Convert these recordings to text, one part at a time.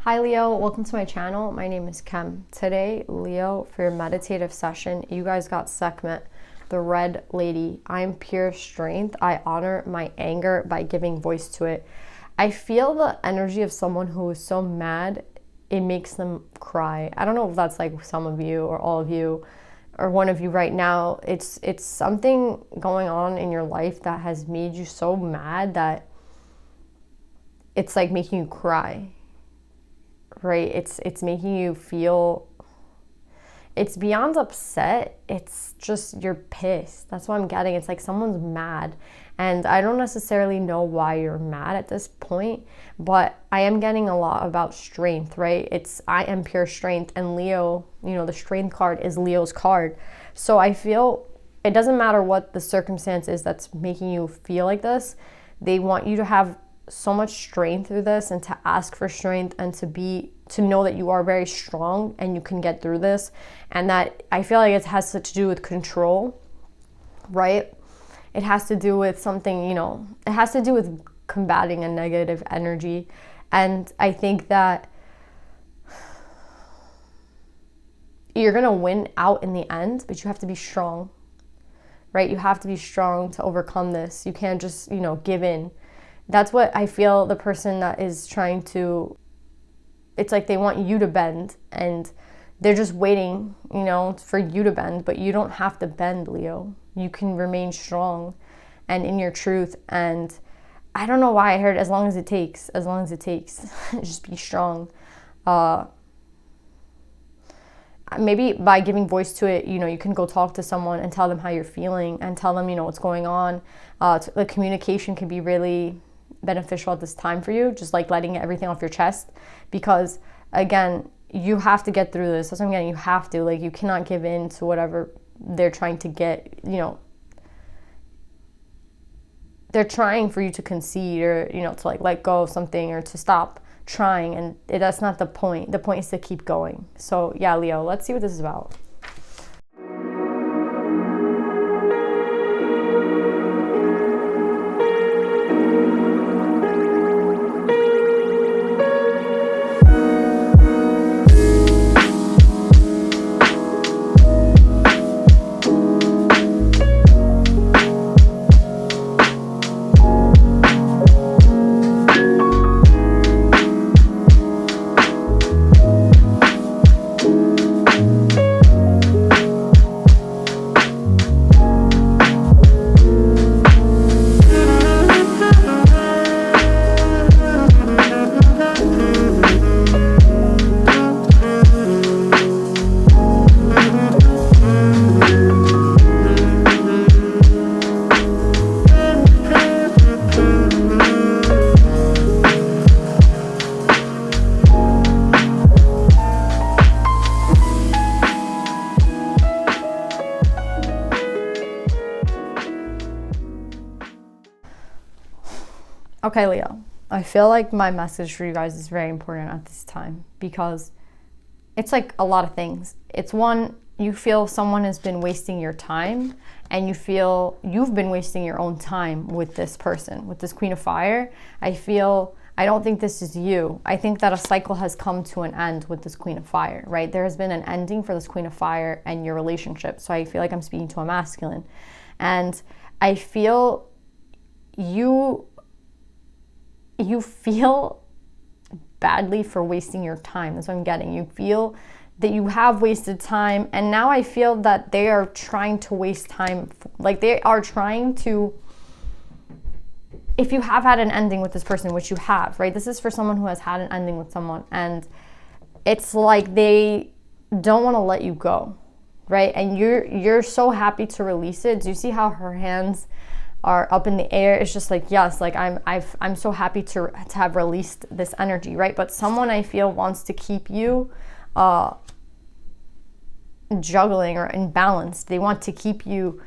Hi Leo, welcome to my channel. My name is Kem. Today, Leo, for your meditative session, you guys got Sekhmet, the red lady. I am pure strength. I honor my anger by giving voice to it. I feel the energy of someone who is so mad, it makes them cry. I don't know if that's like some of you or all of you or one of you right now. It's something going on in your life that has made you so mad that it's like making you cry. Right? It's making you feel, it's beyond upset. It's just, you're pissed. That's what I'm getting. It's like someone's mad. And I don't necessarily know why you're mad at this point, but I am getting a lot about strength, right? I am pure strength, and Leo, the strength card is Leo's card. So I feel it doesn't matter what the circumstance is that's making you feel like this. They want you to have so much strength through this, and to ask for strength, and to know that you are very strong and you can get through this. And that I feel like it has to do with control, right? It has to do with something, it has to do with combating a negative energy. And I think that you're gonna win out in the end, but you have to be strong, right? You have to be strong to overcome this. You can't just, give in. That's what I feel the person that is trying to, it's like they want you to bend, and they're just waiting, for you to bend, but you don't have to bend, Leo. You can remain strong and in your truth. And I don't know why I heard as long as it takes, just be strong. Maybe by giving voice to it, you can go talk to someone and tell them how you're feeling, and tell them, what's going on. The communication can be really beneficial at this time for you, just like letting everything off your chest, because again, you have to get through this. That's what I'm getting. You have to, you cannot give in to whatever they're trying to get, they're trying for you to concede, or to let go of something, or to stop trying, and that's not the point. The point is to keep going. So yeah, Leo, let's see what this is about. Okay, Leo, I feel like my message for you guys is very important at this time, because it's like a lot of things. It's one, you feel someone has been wasting your time, and you feel you've been wasting your own time with this person, with this Queen of Fire. I don't think this is you. I think that a cycle has come to an end with this Queen of Fire, right? There has been an ending for this Queen of Fire and your relationship. So I feel like I'm speaking to a masculine. And I feel you feel badly for wasting your time. That's what I'm getting. You feel that you have wasted time, and now I feel that they are trying to waste time. They are trying to, if you have had an ending with this person, which you have, right? This is for someone who has had an ending with someone, and it's like they don't want to let you go, right? And you're so happy to release it. Do you see how her hands are up in the air? It's just like, yes, I'm so happy to have released this energy, right? But someone, I feel, wants to keep you juggling or imbalanced. They want to keep you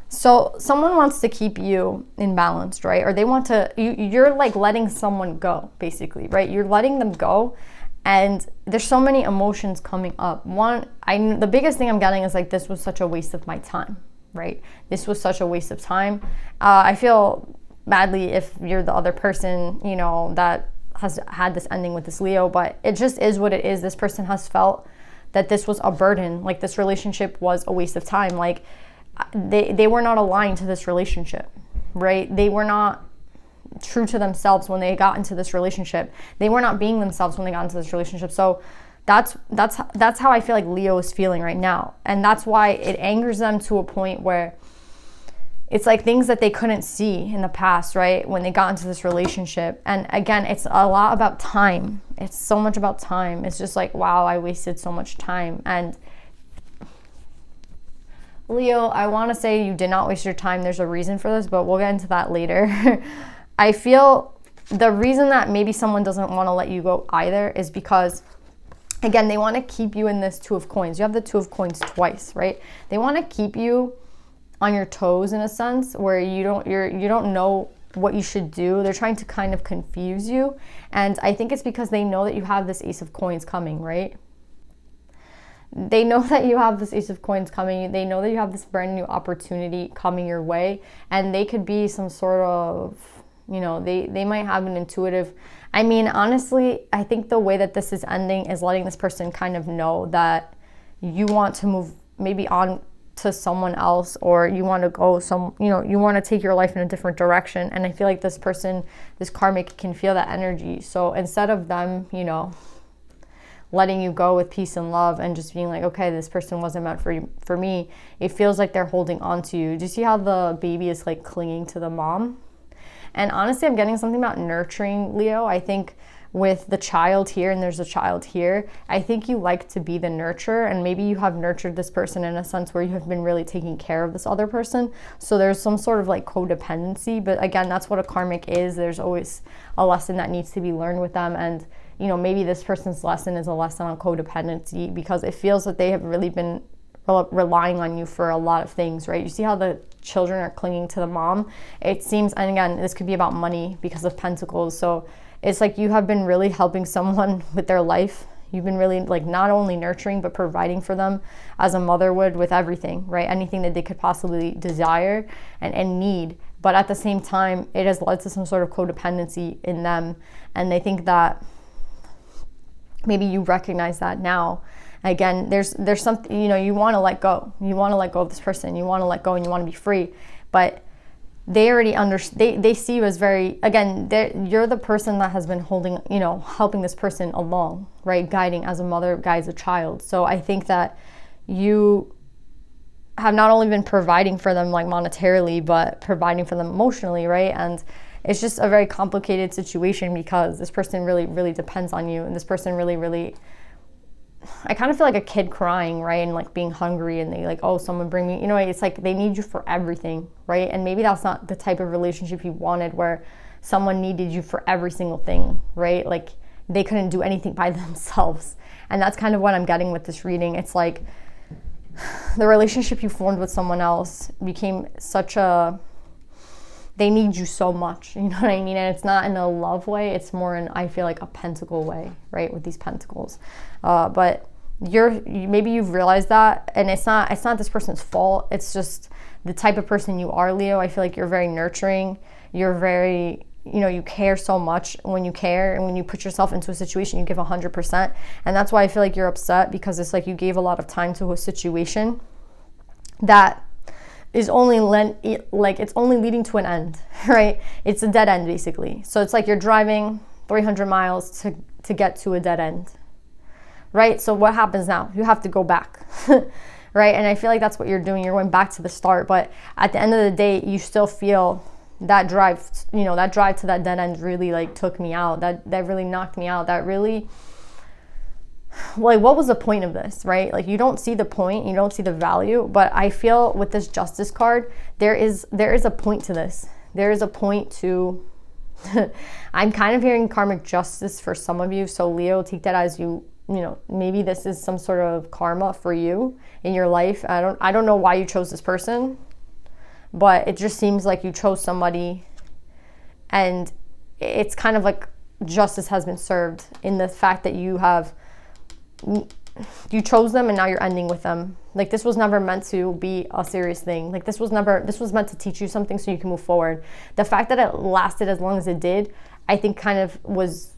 So someone wants to keep you imbalanced, right? Or they want to, you're like letting someone go, basically, right? You're letting them go, and there's so many emotions coming up. The biggest thing I'm getting is like, this was such a waste of my time, right? This was such a waste of time. I feel badly if you're the other person, you know, that has had this ending with this Leo, but it just is what it is. This person has felt that this was a burden, like this relationship was a waste of time. Like they were not aligned to this relationship, right? They were not true to themselves when they got into this relationship. They were not being themselves when they got into this relationship. So that's how I feel like Leo is feeling right now. And that's why it angers them to a point where it's like things that they couldn't see in the past, right? When they got into this relationship. And again, it's a lot about time. It's so much about time. It's just like, wow, I wasted so much time. And Leo, I want to say you did not waste your time. There's a reason for this, but we'll get into that later. I feel the reason that maybe someone doesn't want to let you go either is because, again, they want to keep you in this Two of Coins. You have the Two of Coins twice, right? They want to keep you on your toes in a sense where you don't know what you should do. They're trying to kind of confuse you. And I think it's because they know that you have this Ace of Coins coming, right? They know that you have this Ace of Coins coming. They know that you have this brand new opportunity coming your way. And they could be some sort of, you know, they might have an intuitive, I mean, honestly, I think the way that this is ending is letting this person kind of know that you want to move maybe on to someone else, or you want to go you want to take your life in a different direction. And I feel like this person, this karmic, can feel that energy. So instead of them, you know, letting you go with peace and love and just being like, okay, this person wasn't meant for me, it feels like they're holding on to you. Do you see how the baby is like clinging to the mom? And honestly, I'm getting something about nurturing, Leo. I think with the child here, and there's a child here, I think you like to be the nurturer, and maybe you have nurtured this person in a sense where you have been really taking care of this other person. So there's some sort of like codependency, but again, that's what a karmic is. There's always a lesson that needs to be learned with them. And, you know, maybe this person's lesson is a lesson on codependency because it feels that they have really been relying on you for a lot of things, right? You see how the children are clinging to the mom? It seems, and again, this could be about money because of Pentacles. So it's like you have been really helping someone with their life. You've been really like not only nurturing, but providing for them as a mother would with everything, right? Anything that they could possibly desire and need. But at the same time, it has led to some sort of codependency in them. And they think that maybe you recognize that now. Again, there's something, you know, you want to let go. You want to let go of this person. You want to let go and you want to be free. But they already understand. They see you as very, again, you're the person that has been holding, you know, helping this person along, right? Guiding as a mother, guides a child. So I think that you have not only been providing for them like monetarily, but providing for them emotionally, right? And it's just a very complicated situation because this person really, really depends on you. And this person really, really, I kind of feel like a kid crying, right? And like being hungry and they like, oh, someone bring me, you know, it's like they need you for everything, right? And maybe that's not the type of relationship you wanted where someone needed you for every single thing, right? Like they couldn't do anything by themselves. And that's kind of what I'm getting with this reading. It's like the relationship you formed with someone else became such a, they need you so much, you know what I mean? And it's not in a love way, it's more in, I feel like, a pentacle way, right? With these pentacles. But maybe you've realized that, and it's not this person's fault. It's just the type of person you are, Leo. I feel like you're very nurturing. You're very, you know, you care so much. When you care and when you put yourself into a situation, you give 100%. And that's why I feel like you're upset, because it's like you gave a lot of time to a situation that is only it's only leading to an end, right? It's a dead end basically. So it's like you're driving 300 miles to get to a dead end, right? So what happens now? You have to go back, right? And I feel like that's what you're doing. You're going back to the start, but at the end of the day, you still feel that drive, you know, that drive to that dead end really like took me out. That really knocked me out. That really, like, what was the point of this, right? Like, you don't see the point, you don't see the value, but I feel with this Justice card, there is a point to this. There is a point to, I'm kind of hearing karmic justice for some of you. So Leo, take that as you know, maybe this is some sort of karma for you in your life. I don't know why you chose this person, but it just seems like you chose somebody and it's kind of like justice has been served in the fact that you have you chose them and now you're ending with them. Like, this was never meant to be a serious thing. Like, this was meant to teach you something so you can move forward. The fact that it lasted as long as it did, I think kind of was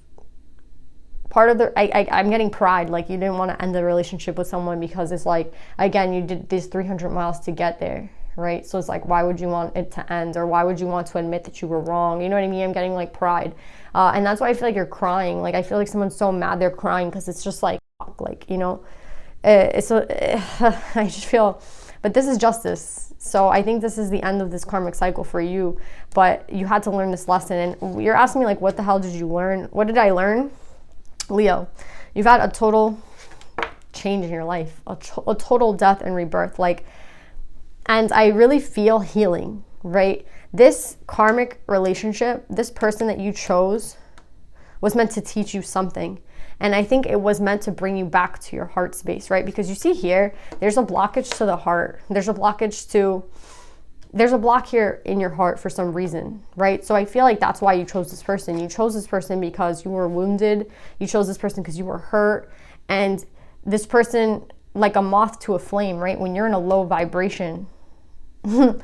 part of I'm getting pride. Like, you didn't want to end the relationship with someone because it's like, again, you did these 300 miles to get there, right? So it's like, why would you want it to end? Or why would you want to admit that you were wrong? You know what I mean? I'm getting like pride. And that's why I feel like you're crying. Like, I feel like someone's so mad they're crying because it's just like, like, you know, I just feel, but this is justice. So I think this is the end of this karmic cycle for you, but you had to learn this lesson. And you're asking me, like, what the hell did you learn? What did I learn? Leo, you've had a total change in your life, a total death and rebirth. Like, and I really feel healing, right? This karmic relationship, this person that you chose was meant to teach you something. And I think it was meant to bring you back to your heart space, right? Because you see here, there's a blockage to the heart. There's a block here in your heart for some reason, right? So I feel like that's why you chose this person. You chose this person because you were wounded. You chose this person because you were hurt. And this person, like a moth to a flame, right? When you're in a low vibration, the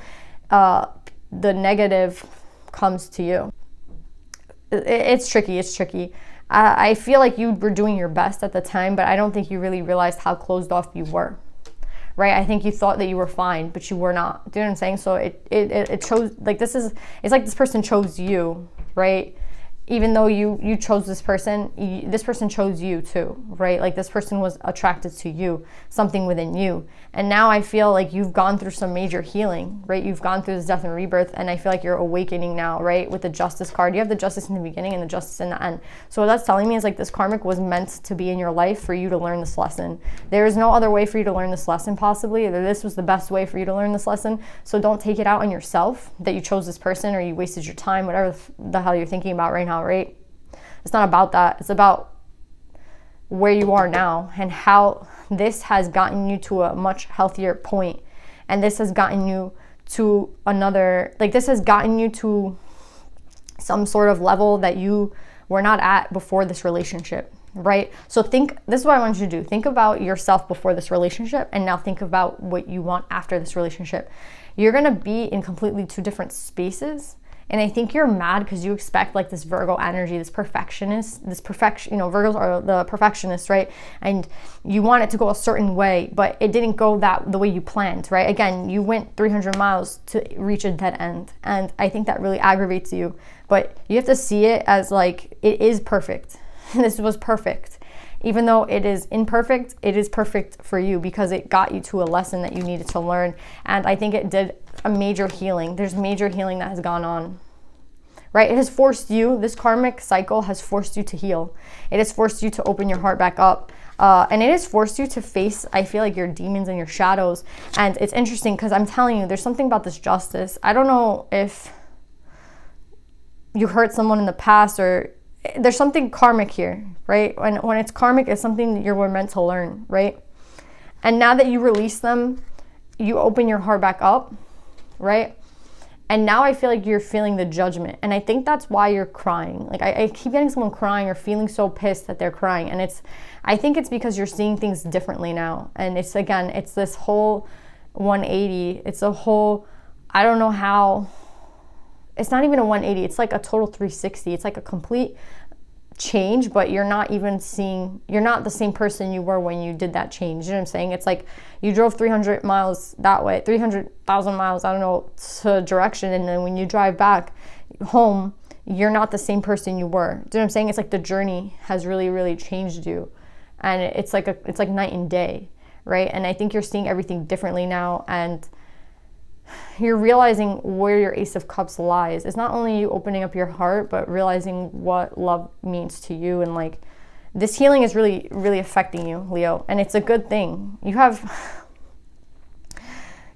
negative comes to you. It's tricky. I feel like you were doing your best at the time, but I don't think you really realized how closed off you were, right? I think you thought that you were fine, but you were not. Do you know what I'm saying? So it chose, like, it's like this person chose you, right? Even though you chose this person chose you too, right? Like, this person was attracted to you, something within you. And now I feel like you've gone through some major healing, right? You've gone through this death and rebirth, and I feel like you're awakening now, right? With the justice card, you have the justice in the beginning and the justice in the end. So what that's telling me is, like, this karmic was meant to be in your life for you to learn this lesson. There is no other way for you to learn this lesson, possibly. Either this was the best way for you to learn this lesson. So don't take it out on yourself that you chose this person or you wasted your time, whatever the hell you're thinking about right now, right? It's not about that. It's about where you are now and how this has gotten you to a much healthier point. And this has gotten you to this has gotten you to some sort of level that you were not at before this relationship, right? So this is what I want you to do. Think about yourself before this relationship, and now think about what you want after this relationship. You're going to be in completely two different spaces. And I think you're mad because you expect, like, this Virgo energy, this perfectionist, Virgos are the perfectionists, right? And you want it to go a certain way, but it didn't go the way you planned, right? Again, you went 300 miles to reach a dead end. And I think that really aggravates you. But you have to see it as, like, it is perfect. This was perfect. Even though it is imperfect, it is perfect for you because it got you to a lesson that you needed to learn. And I think it did a major healing. There's major healing that has gone on, right? It has forced you, this karmic cycle has forced you to heal. It has forced you to open your heart back up. And it has forced you to face, I feel like, your demons and your shadows. And it's interesting because I'm telling you, there's something about this justice. I don't know if you hurt someone in the past or there's something karmic here, right? When it's karmic, it's something that you were meant to learn, right? And now that you release them, you open your heart back up, right? And now I feel like you're feeling the judgment. And I think that's why you're crying. Like, I keep getting someone crying or feeling so pissed that they're crying. And I think it's because you're seeing things differently now. And it's this whole 180. It's a whole, I don't know how, it's not even a 180. It's like a total 360. It's like a complete change, but you're not the same person you were when you did that change. You know what I'm saying? It's like you drove 300 miles that way, 300,000 miles, I don't know, to direction. And then when you drive back home, you're not the same person you were. Do you know what I'm saying? It's like the journey has really, really changed you. And it's like night and day, right? And I think you're seeing everything differently now. And you're realizing where your Ace of Cups lies. It's not only you opening up your heart, but realizing what love means to you. And, like, this healing is really, really affecting you, Leo. And it's a good thing.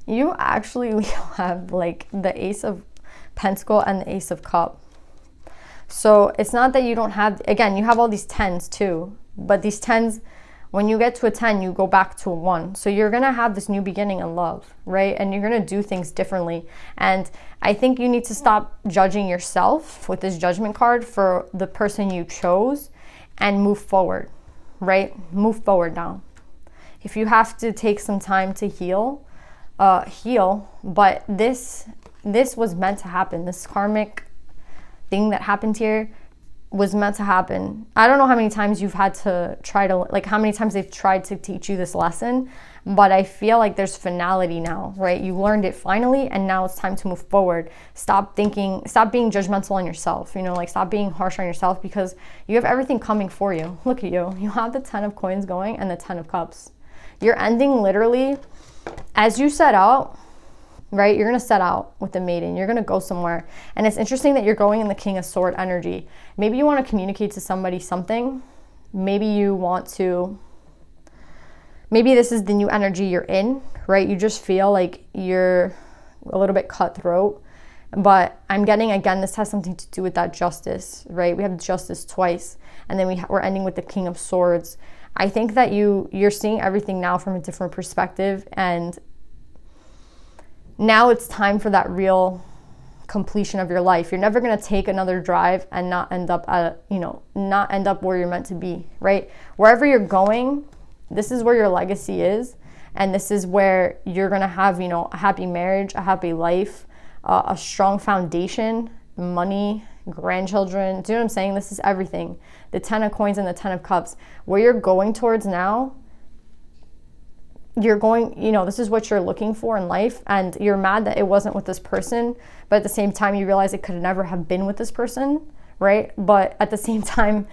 You actually, Leo, have, like, the Ace of Pentacle and the Ace of Cup. So it's not that you don't have, again, you have all these 10s too. But these 10s, when you get to a 10, you go back to a 1. So you're going to have this new beginning in love, right? And you're going to do things differently. And I think you need to stop judging yourself with this judgment card for the person you chose and move forward, right? Move forward now. If you have to take some time to heal, heal. But this was meant to happen. This karmic thing that happened here was meant to happen. I don't know how many times you've had to try to, like how many times they've tried to teach you this lesson, but I feel like there's finality now, right? You learned it finally, and now it's time to move forward. Stop being judgmental on yourself, like stop being harsh on yourself, because you have everything coming for you. Look at you. You have the 10 of coins going and the 10 of cups. You're ending literally as you set out, right? You're going to set out with the maiden. You're going to go somewhere. And it's interesting that you're going in the king of sword energy. Maybe you want to communicate to somebody something. Maybe you want to, maybe this is the new energy you're in, right? You just feel like you're a little bit cutthroat. But I'm getting, again, this has something to do with that justice, right? We have justice twice. And then we're ending with the king of swords. I think that you're seeing everything now from a different perspective, and now it's time for that real completion of your life. You're never going to take another drive and not end up where you're meant to be, right? Wherever you're going, this is where your legacy is, and this is where you're going to have, a happy marriage, a happy life, a strong foundation, money, grandchildren. Do you know what I'm saying? This is everything. The 10 of coins and the 10 of cups. Where you're going towards now, you're going, this is what you're looking for in life, and you're mad that it wasn't with this person, but at the same time you realize it could never have been with this person, right? But at the same time,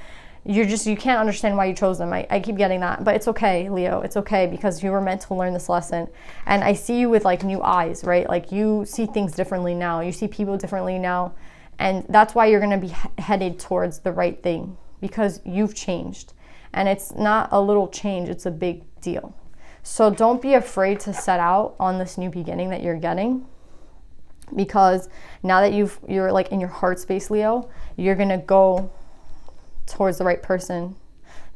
you can't understand why you chose them. I keep getting that, but it's okay, Leo. It's okay, because you were meant to learn this lesson. And I see you with like new eyes, right? Like you see things differently now. You see people differently now. And that's why you're going to be headed towards the right thing, because you've changed. And it's not a little change, it's a big deal. So don't be afraid to set out on this new beginning that you're getting, because now that you're like in your heart space, Leo, you're going to go towards the right person.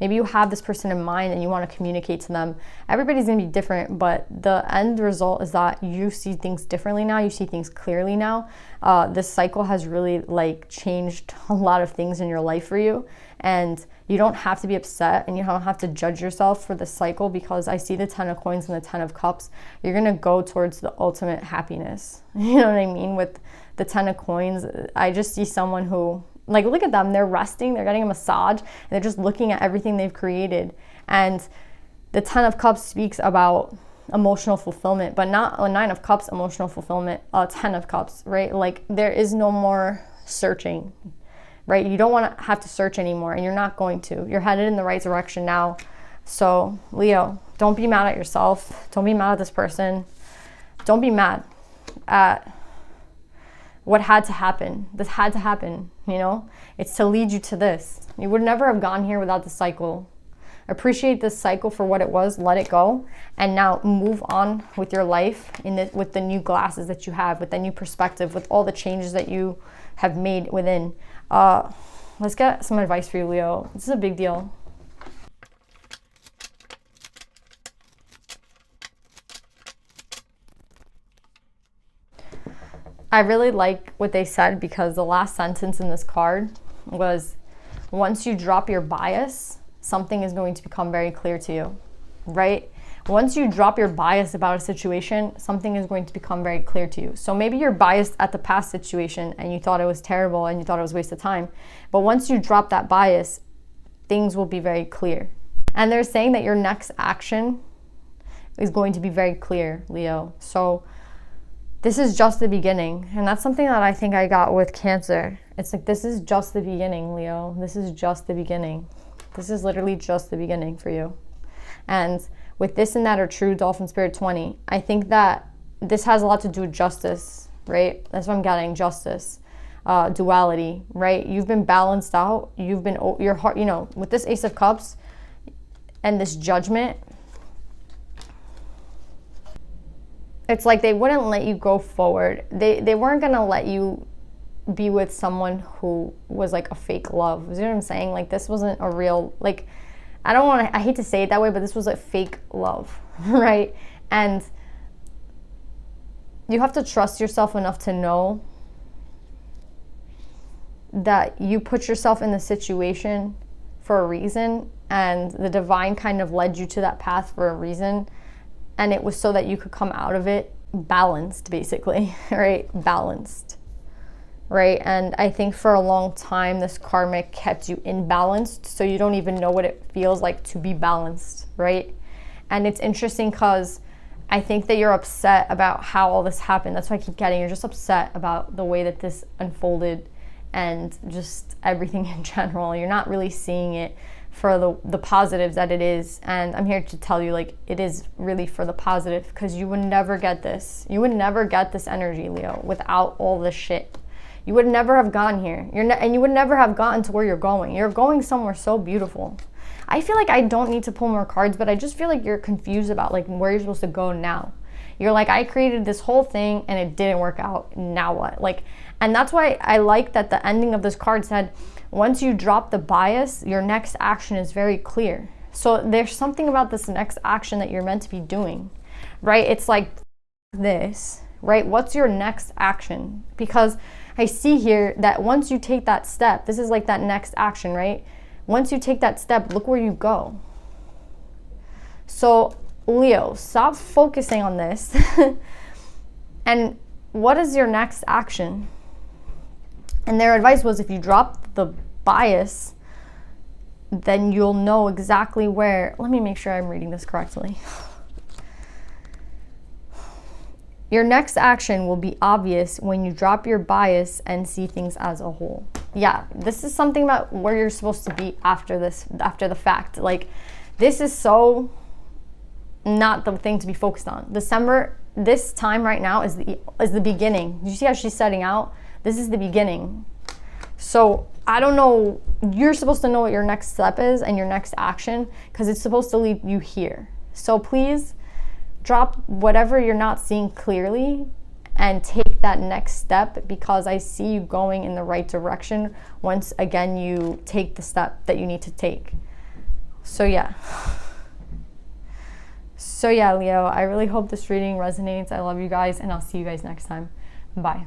Maybe you have this person in mind and you want to communicate to them. Everybody's going to be different, but the end result is that you see things differently now. You see things clearly now. This cycle has really like changed a lot of things in your life for you. And you don't have to be upset, and you don't have to judge yourself for this cycle, because I see the 10 of coins and the 10 of cups. You're going to go towards the ultimate happiness. You know what I mean? With the 10 of coins, I just see someone who, like, look at them. They're resting. They're getting a massage. And they're just looking at everything they've created. And the 10 of cups speaks about emotional fulfillment, but not a 9 of cups emotional fulfillment, 10 of cups, right? Like, there is no more searching, right? You don't want to have to search anymore, and you're not going to. You're headed in the right direction now. So, Leo, don't be mad at yourself. Don't be mad at this person. Don't be mad at what had to happen. This had to happen, It's to lead you to this. You would never have gone here without the cycle. Appreciate this cycle for what it was, let it go, and now move on with your life with the new glasses that you have, with the new perspective, with all the changes that you have made within. Let's get some advice for you, Leo. This is a big deal. I really like what they said, because the last sentence in this card was, once you drop your bias, something is going to become very clear to you, right? Once you drop your bias about a situation, something is going to become very clear to you. So maybe you're biased at the past situation and you thought it was terrible and you thought it was a waste of time. But once you drop that bias, things will be very clear. And they're saying that your next action is going to be very clear, Leo. So this is just the beginning. And that's something that I think I got with Cancer. It's like, this is just the beginning, Leo. This is just the beginning. This is literally just the beginning for you. And with this and that are true, Dolphin Spirit 20, I think that this has a lot to do with justice, right? That's what I'm getting, justice, duality, right? You've been balanced out. You've been, your heart, with this Ace of Cups and this Judgment, it's like they wouldn't let you go forward. They weren't going to let you be with someone who was like a fake love. You know what I'm saying? Like, this wasn't a real, like, I hate to say it that way, but this was a fake love, right? And you have to trust yourself enough to know that you put yourself in the situation for a reason, and the divine kind of led you to that path for a reason, and it was so that you could come out of it balanced, basically, right? Balanced, right? And I think for a long time this karmic kept you imbalanced, so you don't even know what it feels like to be balanced, right? And it's interesting because I think that you're upset about how all this happened. That's why I keep getting, you're just upset about the way that this unfolded and just everything in general. You're not really seeing it for the positives that it is. And I'm here to tell you, like, it is really for the positive, because you would never get this. You would never get this energy, Leo, without all this shit. You would never have gone here. And you would never have gotten to where you're going. You're going somewhere so beautiful. I feel like I don't need to pull more cards, but I just feel like you're confused about like where you're supposed to go now. You're like, I created this whole thing and it didn't work out. Now what? Like, and that's why I like that the ending of this card said, once you drop the bias, your next action is very clear. So there's something about this next action that you're meant to be doing, right? It's like this, right? What's your next action? Because I see here that once you take that step, this is like that next action, right? Once you take that step, look where you go. So Leo, stop focusing on this. And what is your next action? And their advice was, if you drop the bias, then you'll know exactly where. Let me make sure I'm reading this correctly. Your next action will be obvious when you drop your bias and see things as a whole. Yeah, this is something about where you're supposed to be after this, after the fact. Like, this is so not the thing to be focused on. December, this time right now is the beginning. You see how she's setting out? This is the beginning. So I don't know, you're supposed to know what your next step is and your next action, because it's supposed to lead you here. So please drop whatever you're not seeing clearly and take that next step, because I see you going in the right direction once again you take the step that you need to take. So yeah, Leo, I really hope this reading resonates. I love you guys, and I'll see you guys next time. Bye.